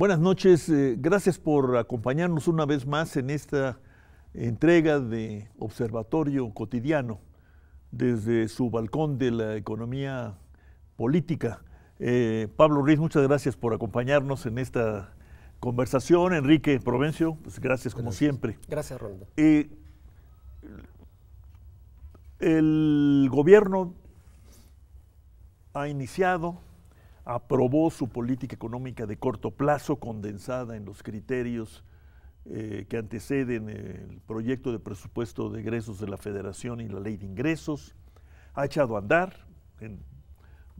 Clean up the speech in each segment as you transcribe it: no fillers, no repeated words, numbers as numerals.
Buenas noches, gracias por acompañarnos una vez más en esta entrega de Observatorio Cotidiano desde su balcón de la economía política. Pablo Ruiz, muchas gracias por acompañarnos en esta conversación. Enrique Provencio, pues gracias como siempre. Gracias, Rolando. El gobierno ha iniciado, aprobó su política económica de corto plazo, condensada en los criterios que anteceden el proyecto de presupuesto de egresos de la Federación y la Ley de Ingresos. Ha echado a andar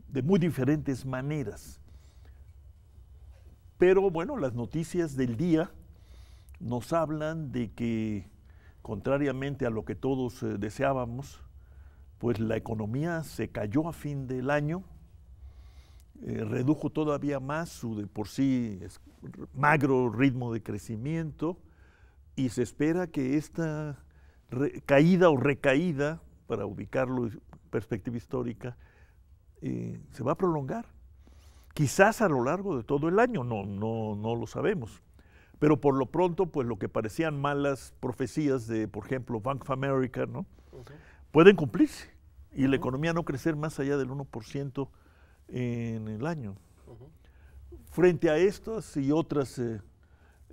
de muy diferentes maneras. Pero bueno, las noticias del día nos hablan de que, contrariamente a lo que todos deseábamos, pues la economía se cayó a fin del año, redujo todavía más su de por sí magro ritmo de crecimiento y se espera que esta caída o recaída, para ubicarlo en perspectiva histórica, se va a prolongar. Quizás a lo largo de todo el año, no lo sabemos. Pero por lo pronto, pues lo que parecían malas profecías de, por ejemplo, Bank of America, ¿no? Pueden cumplirse y la economía no crecer más allá del 1% en el año. Frente a estas y otras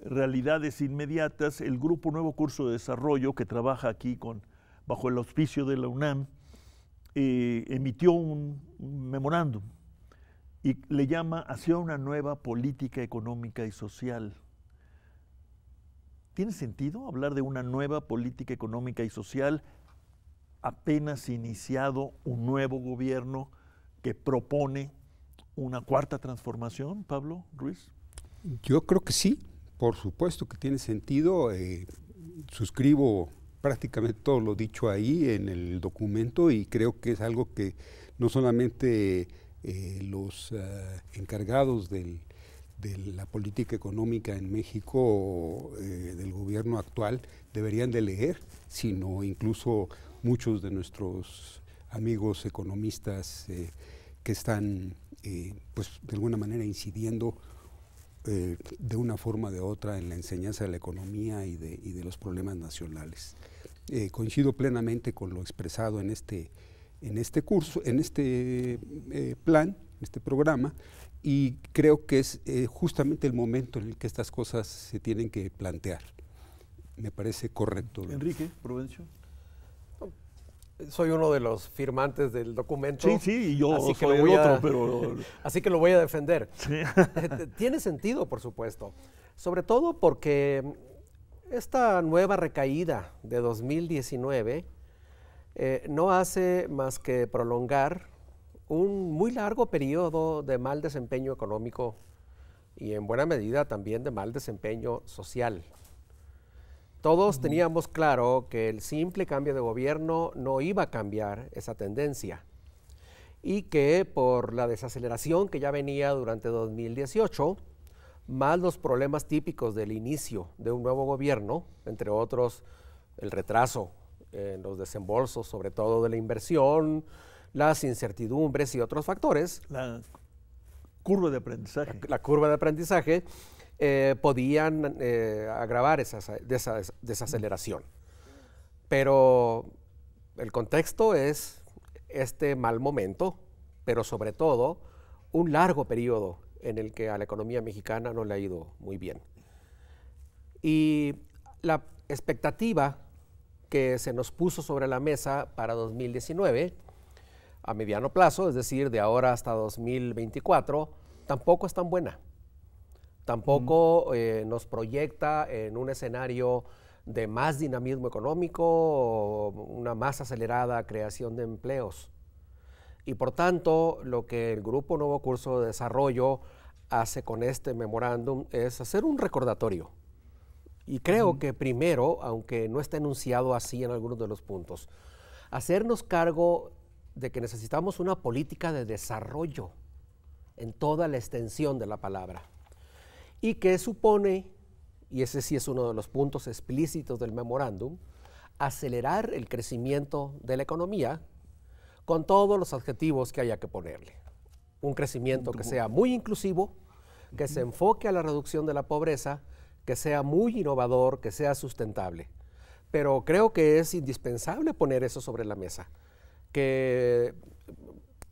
realidades inmediatas, el Grupo Nuevo Curso de Desarrollo, que trabaja aquí bajo el auspicio de la UNAM, emitió un memorándum y le llama hacia una nueva política económica y social. ¿Tiene sentido hablar de una nueva política económica y social apenas iniciado un nuevo gobierno que propone una cuarta transformación, Pablo Ruiz? Yo creo que sí, por supuesto que tiene sentido. Suscribo prácticamente todo lo dicho ahí en el documento y creo que es algo que no solamente los encargados de la política económica en México, del gobierno actual, deberían de leer, sino incluso muchos de nuestros amigos economistas que están pues de alguna manera incidiendo de una forma o de otra en la enseñanza de la economía y de los problemas nacionales. Coincido plenamente con lo expresado en este curso, en este plan, en este programa, y creo que es justamente el momento en el que estas cosas se tienen que plantear. Me parece correcto. Enrique Provencio. Soy uno de los firmantes del documento. Sí, y yo soy el otro, pero... Así que lo voy a defender. Sí. Tiene sentido, por supuesto, sobre todo porque esta nueva recaída de 2019 no hace más que prolongar un muy largo periodo de mal desempeño económico y en buena medida también de mal desempeño social. Todos teníamos claro que el simple cambio de gobierno no iba a cambiar esa tendencia y que por la desaceleración que ya venía durante 2018, más los problemas típicos del inicio de un nuevo gobierno, entre otros el retraso en los desembolsos, sobre todo de la inversión, las incertidumbres y otros factores. La curva de aprendizaje. La curva de aprendizaje podían agravar esa desaceleración. Pero el contexto es este mal momento, pero sobre todo un largo periodo en el que a la economía mexicana no le ha ido muy bien. Y la expectativa que se nos puso sobre la mesa para 2019, a mediano plazo, es decir, de ahora hasta 2024, tampoco es tan buena. Tampoco nos proyecta en un escenario de más dinamismo económico o una más acelerada creación de empleos. Y por tanto, lo que el Grupo Nuevo Curso de Desarrollo hace con este memorándum es hacer un recordatorio. Y creo que primero, aunque no está enunciado así en algunos de los puntos, hacernos cargo de que necesitamos una política de desarrollo en toda la extensión de la palabra. Y que supone, y ese sí es uno de los puntos explícitos del memorándum, acelerar el crecimiento de la economía con todos los adjetivos que haya que ponerle. Un crecimiento que sea muy inclusivo, que se enfoque a la reducción de la pobreza, que sea muy innovador, que sea sustentable. Pero creo que es indispensable poner eso sobre la mesa, que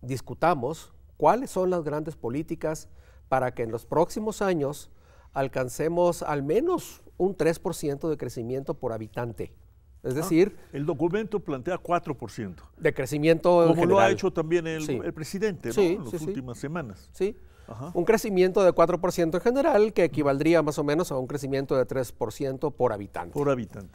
discutamos cuáles son las grandes políticas para que en los próximos años alcancemos al menos un 3% de crecimiento por habitante. Es decir, el documento plantea 4%. De crecimiento en como general. lo ha hecho también el Sí. presidente, ¿no? Sí, en las sí, sí. últimas semanas. Sí, Ajá. un crecimiento de 4% en general, que equivaldría más o menos a un crecimiento de 3% por habitante. Por habitante.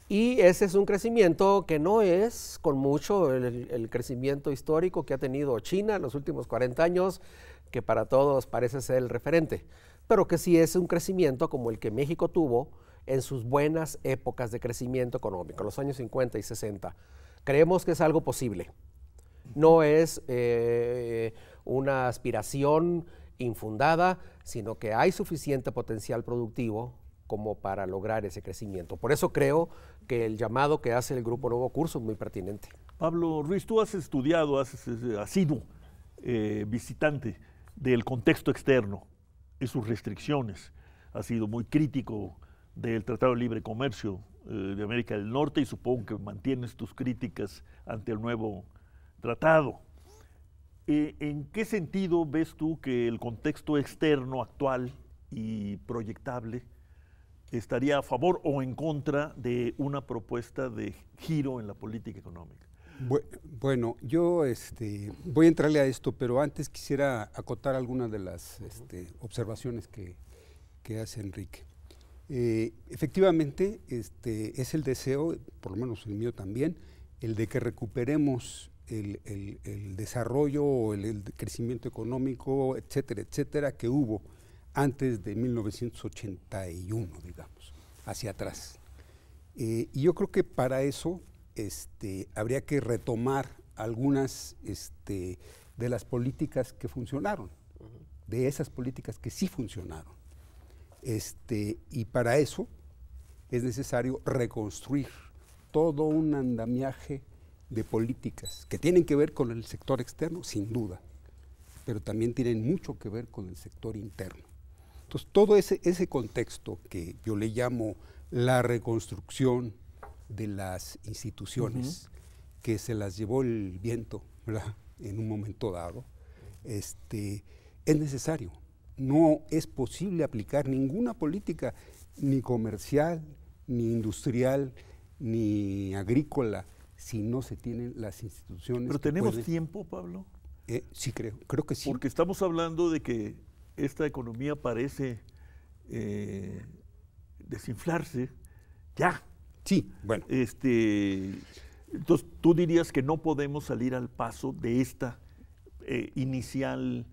Y ese es un crecimiento que no es con mucho el crecimiento histórico que ha tenido China en los últimos 40 años, que para todos parece ser el referente, pero que sí es un crecimiento como el que México tuvo en sus buenas épocas de crecimiento económico, en los años 50 y 60. Creemos que es algo posible. No es una aspiración infundada, sino que hay suficiente potencial productivo como para lograr ese crecimiento. Por eso creo que el llamado que hace el Grupo Nuevo Curso es muy pertinente. Pablo Ruiz, tú has estudiado, has sido visitante del contexto externo y sus restricciones. Has sido muy crítico del Tratado de Libre Comercio de América del Norte y supongo que mantienes tus críticas ante el nuevo tratado. ¿En qué sentido ves tú que el contexto externo actual y proyectable estaría a favor o en contra de una propuesta de giro en la política económica? Bueno, yo voy a entrarle a esto, pero antes quisiera acotar algunas de las observaciones que hace Enrique. Efectivamente, es el deseo, por lo menos el mío también, el de que recuperemos el desarrollo o el crecimiento económico, etcétera, etcétera, que hubo antes de 1981, digamos, hacia atrás. Y yo creo que para eso habría que retomar algunas de las políticas que funcionaron, de esas políticas que sí funcionaron. Y para eso es necesario reconstruir todo un andamiaje de políticas que tienen que ver con el sector externo, sin duda, pero también tienen mucho que ver con el sector interno. Entonces, todo ese contexto que yo le llamo la reconstrucción de las instituciones, que se las llevó el viento, ¿verdad?, en un momento dado, es necesario. No es posible aplicar ninguna política, ni comercial, ni industrial, ni agrícola, si no se tienen las instituciones. ¿Pero tenemos tiempo, Pablo? Sí, creo que sí. Porque estamos hablando de que esta economía parece desinflarse ya. Sí, bueno. Entonces, tú dirías que no podemos salir al paso de esta inicial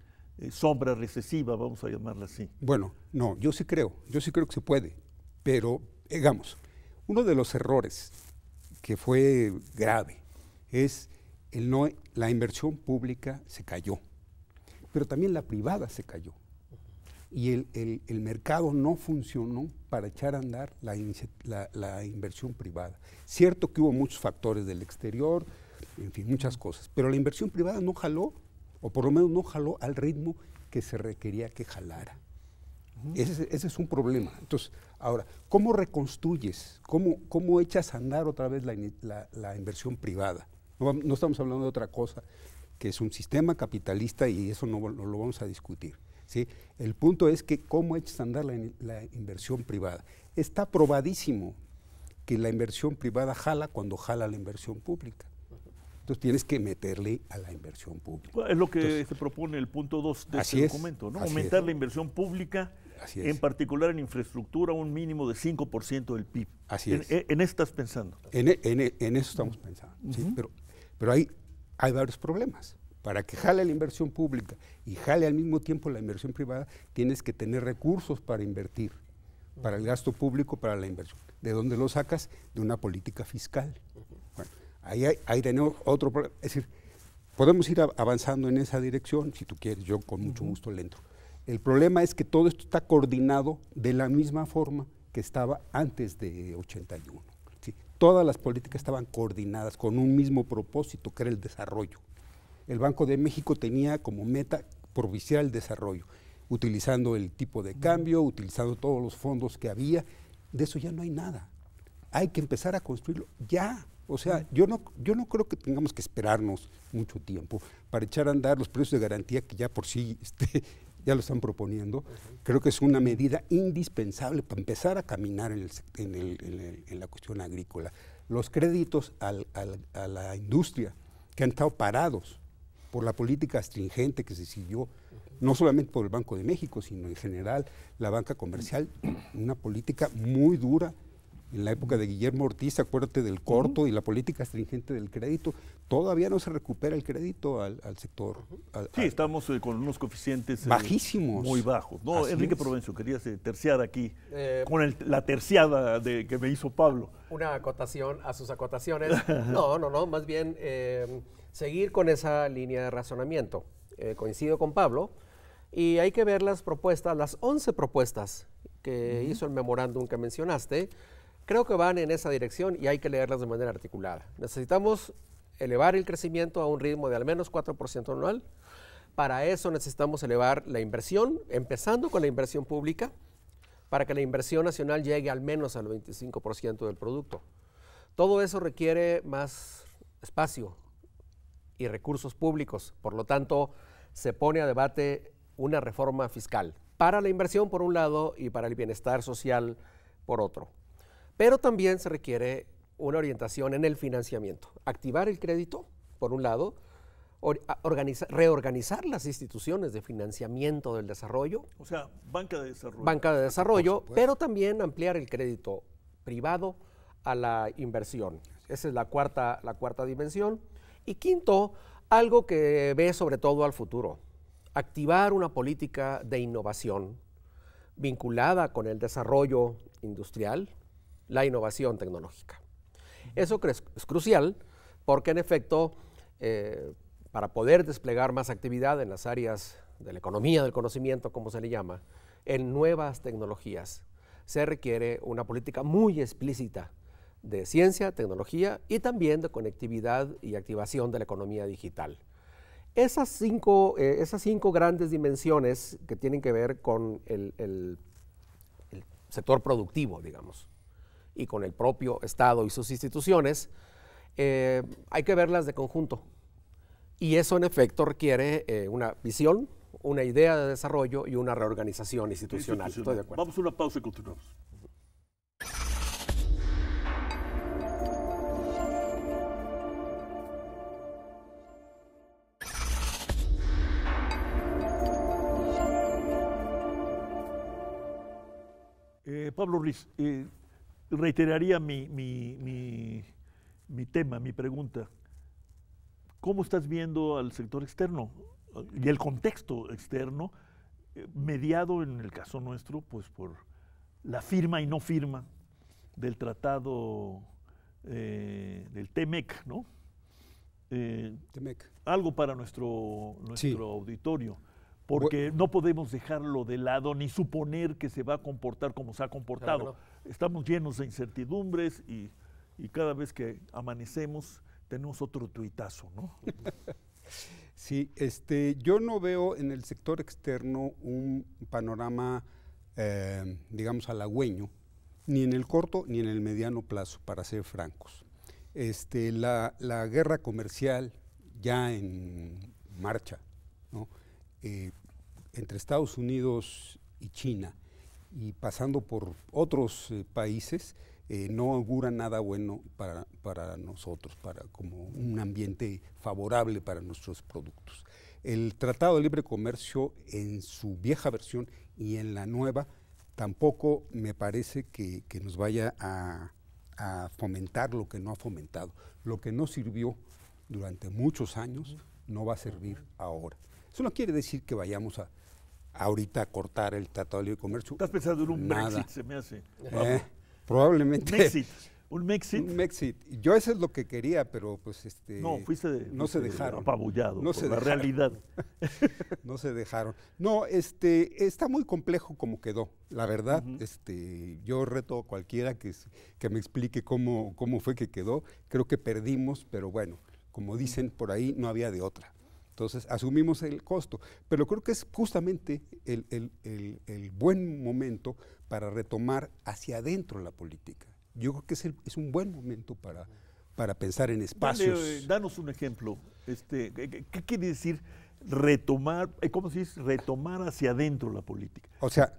sombra recesiva, vamos a llamarla así. Bueno, no, yo sí creo que se puede, pero digamos, uno de los errores que fue grave es la inversión pública se cayó, pero también la privada se cayó. Y el mercado no funcionó para echar a andar la inversión privada. Cierto que hubo muchos factores del exterior, en fin, muchas cosas, pero la inversión privada no jaló, o por lo menos no jaló al ritmo que se requería que jalara. Ese es un problema. Entonces, ahora, ¿cómo reconstruyes? ¿Cómo echas a andar otra vez la inversión privada? No estamos hablando de otra cosa, que es un sistema capitalista y eso no lo vamos a discutir, ¿sí? El punto es que cómo echas a andar la inversión privada. Está probadísimo que la inversión privada jala cuando jala la inversión pública. Entonces tienes que meterle a la inversión pública. Es lo que se propone el punto 2 de este documento, ¿no? Aumentar la inversión pública, en particular en infraestructura, un mínimo de 5% del PIB. Así es. ¿En eso estás pensando? En eso estamos pensando, ¿sí? Pero hay varios problemas. Para que jale la inversión pública y jale al mismo tiempo la inversión privada, tienes que tener recursos para invertir, para el gasto público, para la inversión. ¿De dónde lo sacas? De una política fiscal. Bueno, ahí tenemos otro problema. Es decir, podemos ir avanzando en esa dirección, si tú quieres, yo con mucho gusto le entro. El problema es que todo esto está coordinado de la misma forma que estaba antes de 81. ¿Sí? Todas las políticas estaban coordinadas con un mismo propósito, que era el desarrollo. El Banco de México tenía como meta propiciar el desarrollo. utilizando el tipo de cambio, utilizando todos los fondos que había. De eso ya no hay nada. Hay que empezar a construirlo ya. O sea, yo no creo que tengamos que esperarnos mucho tiempo para echar a andar los precios de garantía que ya por sí ya lo están proponiendo. Creo que es una medida indispensable para empezar a caminar en la cuestión agrícola. Los créditos a la industria que han estado parados por la política astringente que se siguió, no solamente por el Banco de México, sino en general la banca comercial, una política muy dura. En la época de Guillermo Ortiz, acuérdate del corto y la política astringente del crédito, todavía no se recupera el crédito al sector. Sí, estamos con unos coeficientes bajísimos. Muy bajos. No, Así Enrique es. Provencio, querías terciar aquí con la terciada que me hizo Pablo. Una acotación a sus acotaciones. No, más bien seguir con esa línea de razonamiento. Coincido con Pablo y hay que ver las propuestas, las 11 propuestas que hizo el memorándum que mencionaste. Creo que van en esa dirección y hay que leerlas de manera articulada. Necesitamos elevar el crecimiento a un ritmo de al menos 4% anual. Para eso necesitamos elevar la inversión, empezando con la inversión pública, para que la inversión nacional llegue al menos al 25% del producto. Todo eso requiere más espacio y recursos públicos. Por lo tanto, se pone a debate una reforma fiscal para la inversión por un lado y para el bienestar social por otro. Pero también se requiere una orientación en el financiamiento. Activar el crédito, por un lado, reorganizar las instituciones de financiamiento del desarrollo. O sea, banca de desarrollo. Banca de desarrollo, pero también ampliar el crédito privado a la inversión. Esa es la cuarta dimensión. Y quinto, algo que ve sobre todo al futuro. Activar una política de innovación vinculada con el desarrollo industrial, la innovación tecnológica. Eso es crucial porque, en efecto, para poder desplegar más actividad en las áreas de la economía del conocimiento, como se le llama, en nuevas tecnologías, se requiere una política muy explícita de ciencia, tecnología y también de conectividad y activación de la economía digital. Esas cinco grandes dimensiones que tienen que ver con el sector productivo, digamos, y con el propio Estado y sus instituciones, hay que verlas de conjunto. Y eso, en efecto, requiere una visión, una idea de desarrollo y una reorganización institucional. Estoy de acuerdo. Vamos a una pausa y continuamos. Pablo Ruiz, reiteraría mi tema, mi pregunta. ¿Cómo estás viendo al sector externo y el contexto externo, mediado en el caso nuestro, pues por la firma y no firma del tratado del TEMEC, ¿no? TEMEC. Algo para nuestro Sí. auditorio, porque no podemos dejarlo de lado ni suponer que se va a comportar como se ha comportado. Claro, Estamos llenos de incertidumbres y cada vez que amanecemos tenemos otro tuitazo, ¿no? Sí, yo no veo en el sector externo un panorama, digamos, halagüeño, ni en el corto ni en el mediano plazo, para ser francos. La guerra comercial ya en marcha, ¿no? Entre Estados Unidos y China, y pasando por otros países, no augura nada bueno para nosotros, como un ambiente favorable para nuestros productos. El Tratado de Libre Comercio, en su vieja versión y en la nueva, tampoco me parece que nos vaya a fomentar lo que no ha fomentado. Lo que no sirvió durante muchos años no va a servir ahora. Eso no quiere decir que vayamos ahorita a cortar el Tratado de Libre Comercio. Estás pensando en un Nada. Brexit, se me hace. Probablemente. Un Mexit. Un Mexit. Yo eso es lo que quería, pero pues No, no se dejaron. Apabullado No por se la dejaron. realidad. No se dejaron. No, está muy complejo como quedó, la verdad. Yo reto a cualquiera que me explique cómo fue que quedó. Creo que perdimos, pero bueno, como dicen por ahí, no había de otra. Entonces asumimos el costo, pero creo que es justamente el buen momento para retomar hacia adentro la política. Yo creo que es un buen momento para pensar en espacios. Danos un ejemplo. ¿Qué quiere decir retomar, cómo se dice, retomar hacia adentro la política? O sea,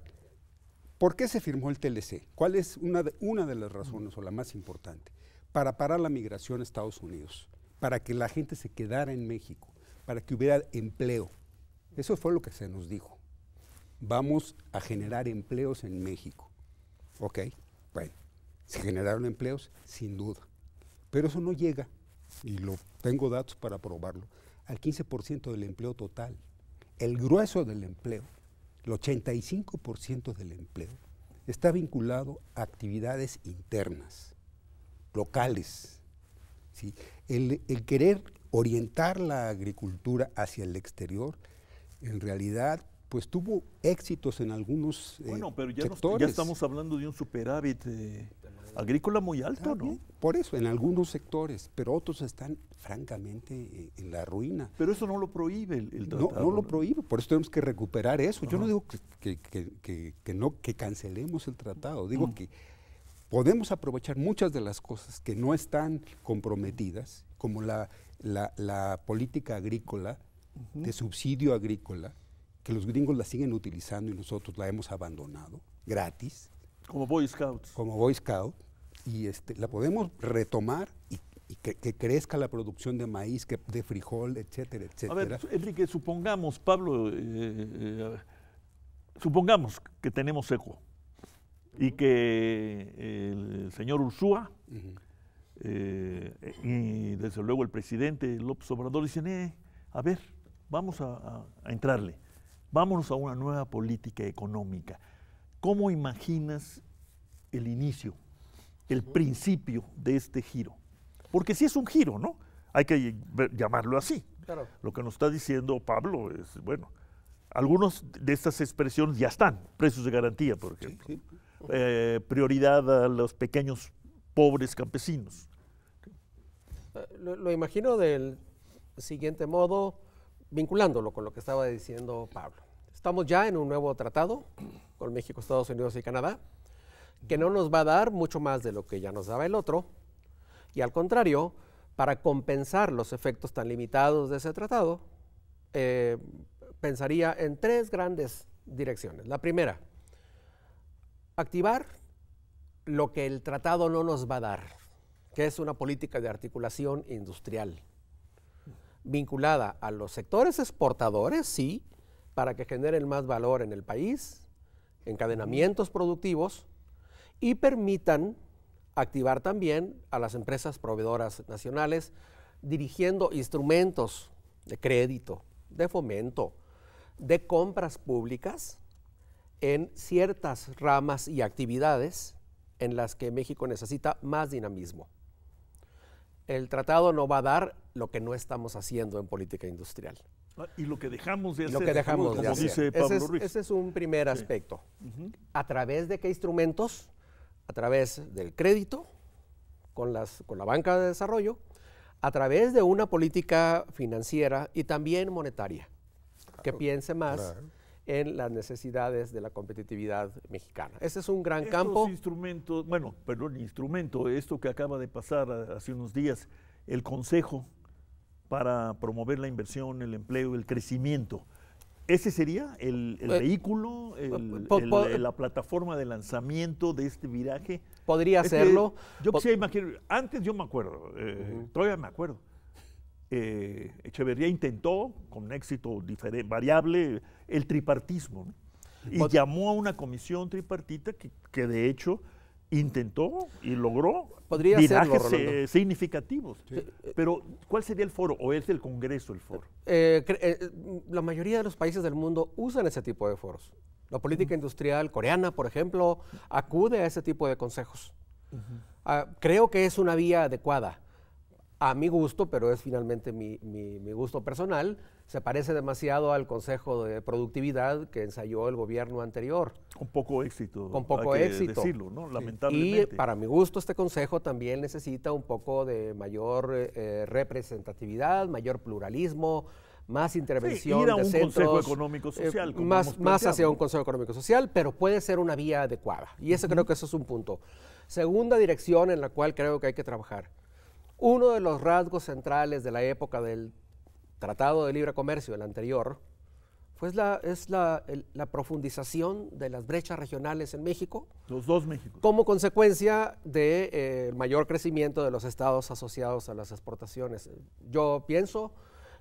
¿por qué se firmó el TLC? ¿Cuál es una de las razones o la más importante? Para parar la migración a Estados Unidos, para que la gente se quedara en México, para que hubiera empleo. Eso fue lo que se nos dijo. Vamos a generar empleos en México. Ok, bueno, ¿se generaron empleos? Sin duda. Pero eso no llega, y tengo datos para probarlo, al 15% del empleo total. El grueso del empleo, el 85% del empleo, está vinculado a actividades internas, locales. ¿Sí? El querer orientar la agricultura hacia el exterior, en realidad, pues tuvo éxitos en algunos bueno, pero ya sectores. Ya estamos hablando de un superávit agrícola muy alto, ¿no? Bien, por eso, en algunos sectores, pero otros están francamente en la ruina. Pero eso no lo prohíbe el tratado. No lo prohíbe, por eso tenemos que recuperar eso. Ajá. Yo no digo que cancelemos el tratado, digo que podemos aprovechar muchas de las cosas que no están comprometidas, como la política agrícola, de subsidio agrícola, que los gringos la siguen utilizando y nosotros la hemos abandonado, gratis. Como Boy Scouts. Como Boy Scout, y la podemos retomar y que crezca la producción de maíz, de frijol, etcétera, etcétera. A ver, Enrique, supongamos, Pablo, supongamos que tenemos seco y que el señor Ursúa y desde luego el presidente López Obrador dicen, a ver, vamos a entrarle, vámonos a una nueva política económica. ¿Cómo imaginas el inicio, el principio de este giro? Porque sí es un giro, ¿no? Hay que llamarlo así. Claro. Lo que nos está diciendo Pablo es, bueno, algunos de estas expresiones ya están, precios de garantía, por ejemplo. Sí. Prioridad a los pequeños pobres campesinos. Lo imagino del siguiente modo, vinculándolo con lo que estaba diciendo Pablo. Estamos ya en un nuevo tratado con México, Estados Unidos y Canadá, que no nos va a dar mucho más de lo que ya nos daba el otro, y al contrario, para compensar los efectos tan limitados de ese tratado, pensaría en tres grandes direcciones. La primera, activar lo que el tratado no nos va a dar, que es una política de articulación industrial, vinculada a los sectores exportadores, sí, para que generen más valor en el país, encadenamientos productivos, y permitan activar también a las empresas proveedoras nacionales, dirigiendo instrumentos de crédito, de fomento, de compras públicas en ciertas ramas y actividades en las que México necesita más dinamismo. El tratado no va a dar lo que no estamos haciendo en política industrial. Y lo que dejamos de hacer, Lo que dejamos como de hacer. dice Pablo Ruiz. Ese es un primer aspecto. ¿A través de qué instrumentos? A través del crédito, con la banca de desarrollo, a través de una política financiera y también monetaria, que piense más en las necesidades de la competitividad mexicana. Ese es un gran campo. Instrumentos, bueno, perdón, esto que acaba de pasar hace unos días, el Consejo para promover la inversión, el empleo, el crecimiento. ¿Ese sería el vehículo, la plataforma de lanzamiento de este viraje? Podría serlo. Yo quisiera imaginar, antes yo me acuerdo, todavía me acuerdo, Echeverría intentó, con éxito variable, el tripartismo, ¿no? Y llamó a una comisión tripartita que de hecho intentó y logró virajes significativos. Sí. Pero, ¿cuál sería el foro? ¿O es el Congreso el foro? La mayoría de los países del mundo usan ese tipo de foros. La política industrial coreana, por ejemplo, acude a ese tipo de consejos. Creo que es una vía adecuada. A mi gusto, pero es finalmente mi gusto personal, se parece demasiado al Consejo de Productividad que ensayó el gobierno anterior. Con poco éxito. Con poco éxito. Decirlo, ¿no? Lamentablemente. Y para mi gusto este Consejo también necesita un poco de mayor representatividad, mayor pluralismo, más intervención ir a de un centros, Consejo Económico Social, como hemos más planteado, hacia un ¿no? Consejo Económico Social, pero puede ser una vía adecuada. Y creo que eso es un punto. Segunda dirección en la cual creo que hay que trabajar. Uno de los rasgos centrales de la época del Tratado de Libre Comercio, el anterior, pues es la profundización de las brechas regionales en México. Los dos Méxicos. Como consecuencia del mayor crecimiento de los estados asociados a las exportaciones. Yo pienso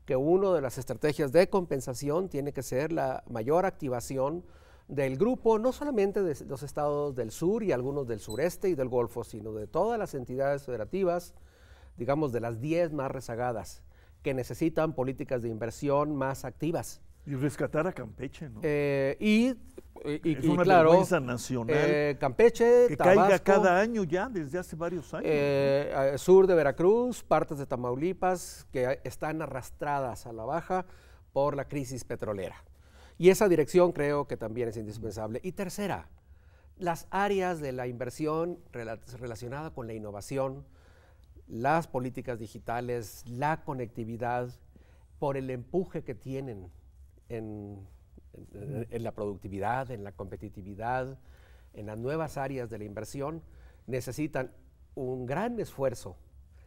que una de las estrategias de compensación tiene que ser la mayor activación del grupo, no solamente de los estados del sur y algunos del sureste y del Golfo, sino de todas las entidades federativas, digamos de las 10 más rezagadas, que necesitan políticas de inversión más activas. Y rescatar a Campeche, ¿no? Es una claro, vergüenza nacional Campeche, que Tabasco, caiga cada año ya, desde hace varios años. sur de Veracruz, partes de Tamaulipas, que están arrastradas a la baja por la crisis petrolera. Y esa dirección creo que también es indispensable. Y tercera, las áreas de la inversión relacionada con la innovación, las políticas digitales, la conectividad, por el empuje que tienen en la productividad, en la competitividad, en las nuevas áreas de la inversión, necesitan un gran esfuerzo,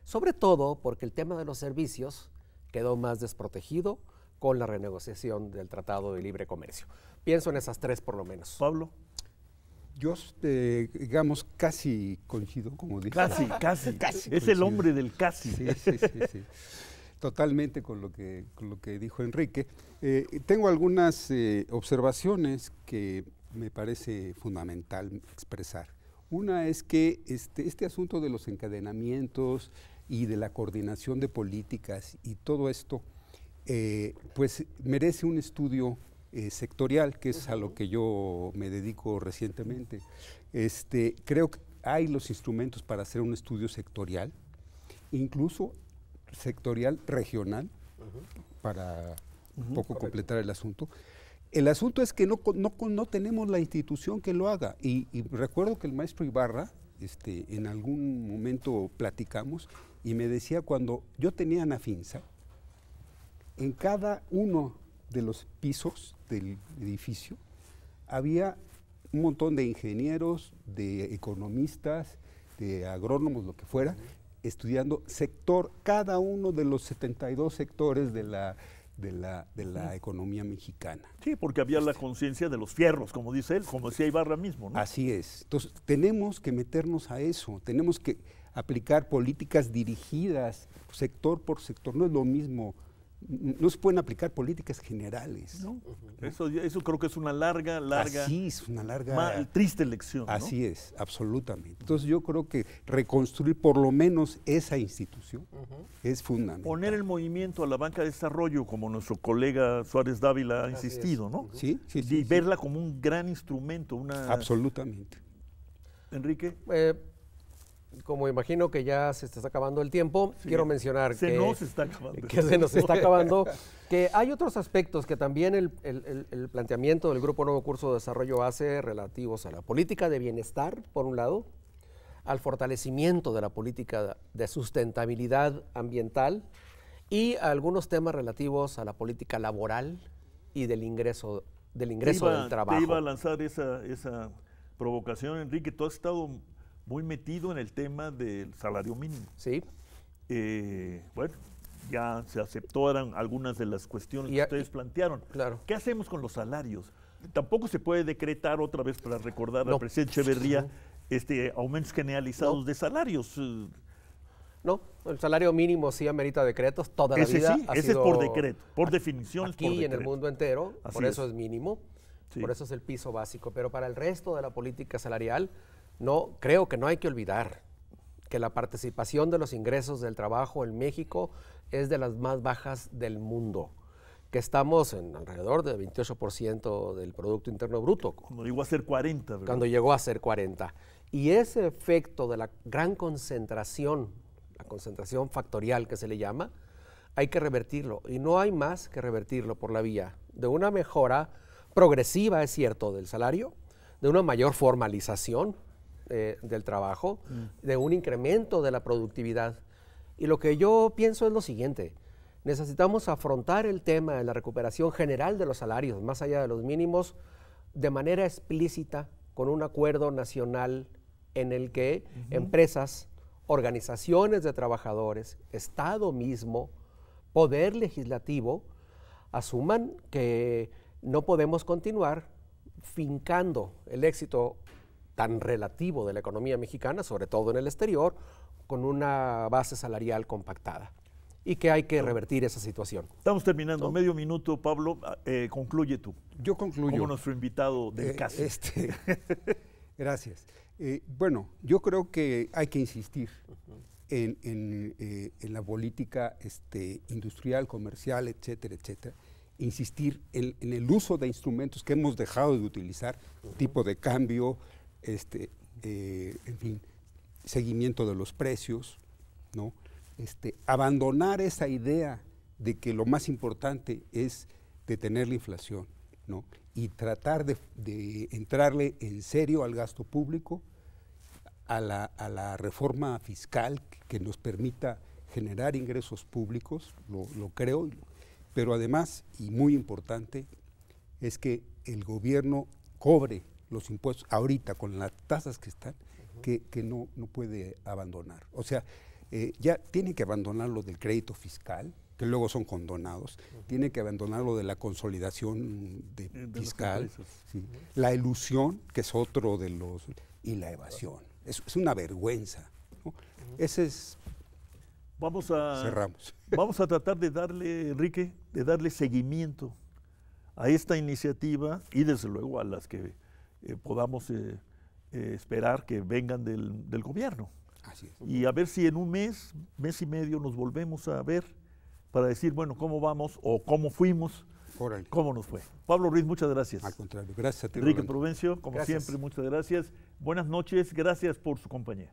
sobre todo porque el tema de los servicios quedó más desprotegido con la renegociación del Tratado de Libre Comercio. Pienso en esas tres por lo menos. Pablo. Yo, digamos, casi coincido, como dije. Casi. Es coincido. el hombre del casi. Sí. Totalmente con lo que dijo Enrique. Tengo algunas observaciones que me parece fundamental expresar. Una es que este asunto de los encadenamientos y de la coordinación de políticas y todo esto, pues merece un estudio sectorial, que es a lo que yo me dedico recientemente. Creo que hay los instrumentos para hacer un estudio sectorial, incluso sectorial regional, para un poco completar el asunto. El asunto es que no tenemos la institución que lo haga. Y recuerdo que el maestro Ibarra, en algún momento platicamos, y me decía, cuando yo tenía Anafinsa, en cada uno de los pisos del edificio había un montón de ingenieros, de economistas, de agrónomos, lo que fuera, estudiando cada uno de los 72 sectores de la economía mexicana. Sí, porque había la conciencia de los fierros, como dice él, como decía Ibarra mismo, ¿no? Así es. Entonces, tenemos que meternos a eso, tenemos que aplicar políticas dirigidas sector por sector. No es lo mismo, no se pueden aplicar políticas generales. ¿No? Eso creo que es una larga, Así es, una larga, triste lección, ¿no? Así es, absolutamente. Entonces yo creo que reconstruir por lo menos esa institución es fundamental. Poner el movimiento a la banca de desarrollo, como nuestro colega Suárez Dávila ha insistido, ¿no? Sí. Y verla como un gran instrumento, Absolutamente. Enrique. Como imagino que ya se está acabando el tiempo, quiero mencionar se nos está acabando. Que hay otros aspectos que también el planteamiento del Grupo Nuevo Curso de Desarrollo hace relativos a la política de bienestar, por un lado, al fortalecimiento de la política de sustentabilidad ambiental y a algunos temas relativos a la política laboral y del ingreso del trabajo. Te iba a lanzar esa provocación, Enrique. Tú has estado muy metido en el tema del salario mínimo. Sí. Bueno, ya se aceptaron algunas de las cuestiones que ustedes plantearon. Claro. ¿Qué hacemos con los salarios? Tampoco se puede decretar otra vez, para recordar al presidente Echeverría, aumentos generalizados de salarios. No, el salario mínimo sí amerita decretos, toda la vida sí, ese es por decreto, por definición es por decreto. Aquí en el mundo entero, Así por eso es mínimo, por eso es el piso básico, pero para el resto de la política salarial, no, creo que no hay que olvidar que la participación de los ingresos del trabajo en México es de las más bajas del mundo, que estamos en alrededor del 28% del Producto Interno Bruto. Cuando llegó a ser 40, ¿verdad? Cuando llegó a ser 40. Y ese efecto de la gran concentración, la concentración factorial que se le llama, hay que revertirlo. Y no hay más que revertirlo por la vía de una mejora progresiva, es cierto, del salario, de una mayor formalización del trabajo, de un incremento de la productividad. Y lo que yo pienso es lo siguiente, necesitamos afrontar el tema de la recuperación general de los salarios, más allá de los mínimos, de manera explícita, con un acuerdo nacional en el que empresas, organizaciones de trabajadores, Estado mismo, Poder Legislativo, asuman que no podemos continuar fincando el éxito tan relativo de la economía mexicana, sobre todo en el exterior, con una base salarial compactada, y que hay que revertir esa situación. Estamos terminando, medio minuto, Pablo, concluye tú. Yo concluyo. Como nuestro invitado del caso. Gracias. Bueno, yo creo que hay que insistir en la política industrial, comercial, etcétera, etcétera. Insistir en el uso de instrumentos que hemos dejado de utilizar, tipo de cambio, en fin, seguimiento de los precios, ¿no? Abandonar esa idea de que lo más importante es detener la inflación, ¿no? Y tratar de entrarle en serio al gasto público, a la reforma fiscal que nos permita generar ingresos públicos, lo creo, pero además, y muy importante, es que el gobierno cobre los impuestos ahorita con las tasas que están, que no puede abandonar. O sea, ya tiene que abandonar lo del crédito fiscal, que luego son condonados, tiene que abandonar lo de la consolidación fiscal, ¿sí? La elusión, que es otro de los, y la evasión. Es una vergüenza, ¿no? Ese es... Cerramos. Vamos a tratar de darle, Enrique, de darle seguimiento a esta iniciativa y desde luego a las que podamos esperar que vengan del gobierno. Así es. Y a ver si en un mes y medio nos volvemos a ver para decir, bueno, cómo vamos o cómo fuimos, Órale. cómo nos fue. Pablo Ruiz, muchas gracias. Al contrario, gracias a ti, Enrique Rolando. Provencio, como Gracias. siempre, muchas gracias. Buenas noches, gracias por su compañía.